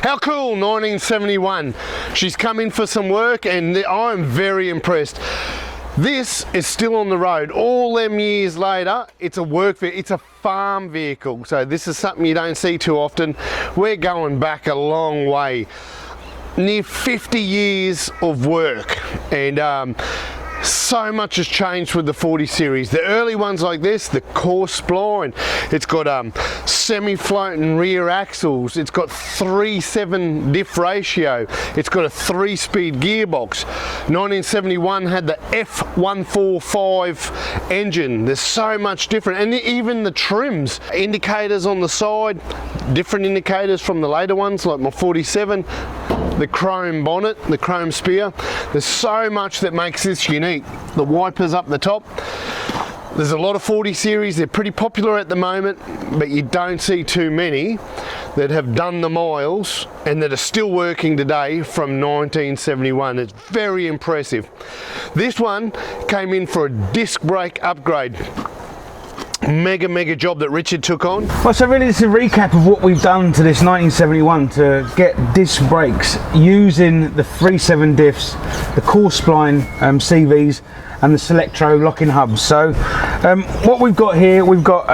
How cool, 1971. She's come in for some work and I'm very impressed. This is still on the road. All them years later, it's a work vehicle, it's a farm vehicle. So this is something you don't see too often. We're going back a long way. Near 50 years of work, and so much has changed with the 40 series. The early ones like this, the coarse spline, it's got semi-floating rear axles, it's got 3/7 diff ratio, it's got a 3-speed gearbox. 1971 had the F145 engine. There's so much different, and even the trims, indicators on the side, different indicators from the later ones like my 47. The chrome bonnet, the chrome spear. There's so much that makes this unique. The wipers up the top. There's a lot of 40 series, they're pretty popular at the moment, but you don't see too many that have done the miles and that are still working today from 1971. It's very impressive. This one came in for a disc brake upgrade. Mega job that Richard took on. Well, so really this is a recap of what we've done to this 1971 to get disc brakes using the 3/7 diffs, the coarse spline CVs and the Selectro locking hubs. So what we've got here, we've got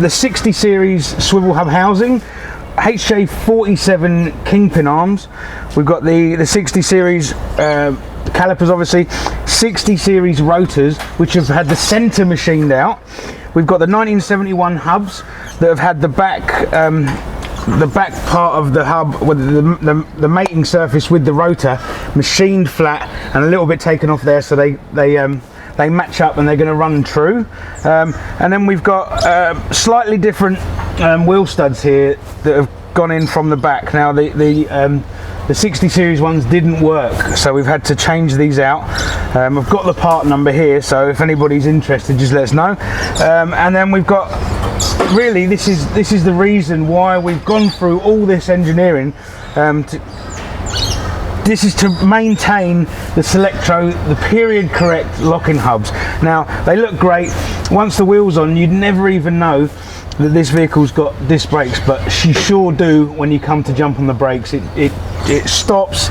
the 60 series swivel hub housing, HJ47 kingpin arms, we've got the 60 series calipers, obviously, 60 series rotors which have had the center machined out. We've got the 1971 hubs that have had the back part of the hub with the mating surface with the rotor machined flat and a little bit taken off there, so they match up and they're going to run true. And then we've got slightly different wheel studs here that have gone in from the back. Now the 60 series ones didn't work, so we've had to change these out. I've got the part number here, so if anybody's interested, just let us know. And then we've got, really, this is the reason why we've gone through all this engineering. This is to maintain the Selectro, the period correct locking hubs. Now they look great. Once the wheel's on, you'd never even know that this vehicle's got disc brakes, but you sure do when you come to jump on the brakes. It stops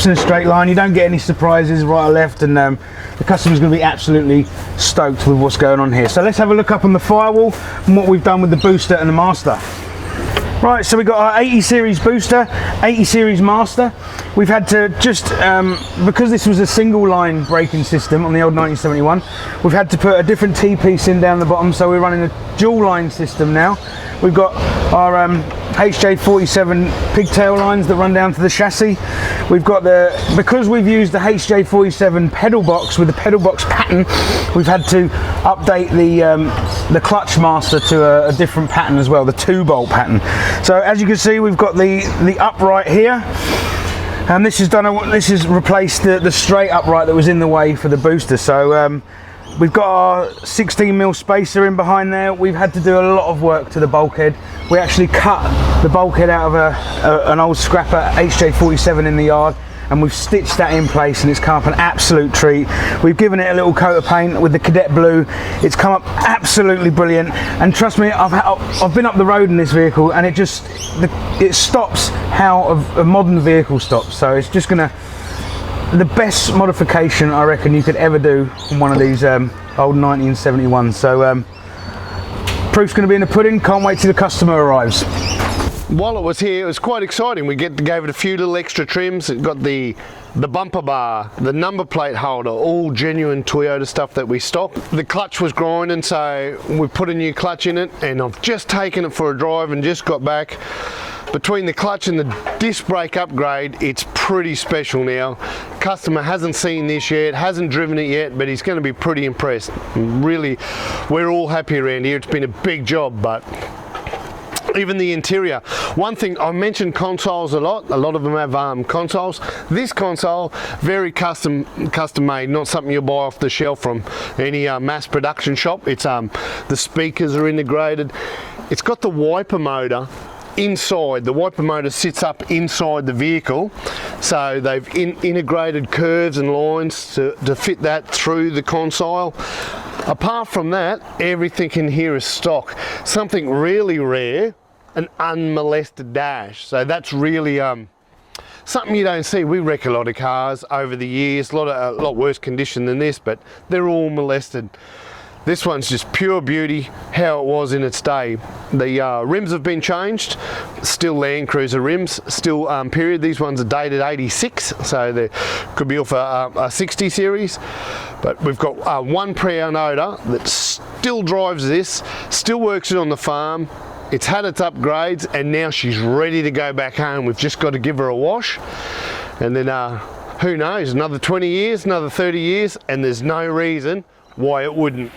in a straight line. You don't get any surprises right or left, and the customer's going to be absolutely stoked with what's going on here. So let's have a look up on the firewall and what we've done with the booster and the master. Right, so we've got our 80 series booster, 80 series master. We've had to just, because this was a single line braking system on the old 1971, we've had to put a different T-piece in down the bottom, so we're running a dual line system now. We've got our HJ47 pigtail lines that run down to the chassis. We've got because we've used the HJ47 pedal box with the pedal box pattern, we've had to update the clutch master to a different pattern as well, the 2-bolt pattern. So as you can see, we've got the upright here, and this has replaced the straight upright that was in the way for the booster. So we've got our 16mm spacer in behind there. We've had to do a lot of work to the bulkhead. We actually cut the bulkhead out of an old scrapper HJ47 in the yard, and we've stitched that in place, and it's come up an absolute treat. We've given it a little coat of paint with the cadet blue. It's come up absolutely brilliant, and trust me, I've been up the road in this vehicle, and it stops how a modern vehicle stops. So it's just gonna, the best modification I reckon you could ever do on one of these old 1971s. So proof's going to be in the pudding. Can't wait till the customer arrives. While it was here, it was quite exciting. We gave it a few little extra trims. It got the bumper bar, the number plate holder, all genuine Toyota stuff that we stock. The clutch was grinding, so we put a new clutch in it, and I've just taken it for a drive and just got back. Between the clutch and the disc brake upgrade, it's pretty special now. Customer hasn't seen this yet, hasn't driven it yet, but he's going to be pretty impressed. Really, we're all happy around here. It's been a big job, but even the interior. One thing, I mentioned consoles a lot of them have consoles. This console, very custom made, not something you'll buy off the shelf from any mass production shop. It's the speakers are integrated. It's got the wiper motor inside. The wiper motor sits up inside the vehicle, so they've integrated curves and lines to fit that through the console. Apart from that, everything in here is stock. Something really rare an unmolested dash. So that's really something you don't see. We wreck a lot of cars over the years, a lot worse condition than this, but they're all molested. This one's just pure beauty, how it was in its day. The rims have been changed, still Landcruiser rims, still period. These ones are dated 86, so they could be off a 60 series. But we've got one pre-owned owner that still drives this, still works it on the farm. It's had its upgrades, and now she's ready to go back home. We've just got to give her a wash, and then who knows, another 20 years, another 30 years, and there's no reason why it wouldn't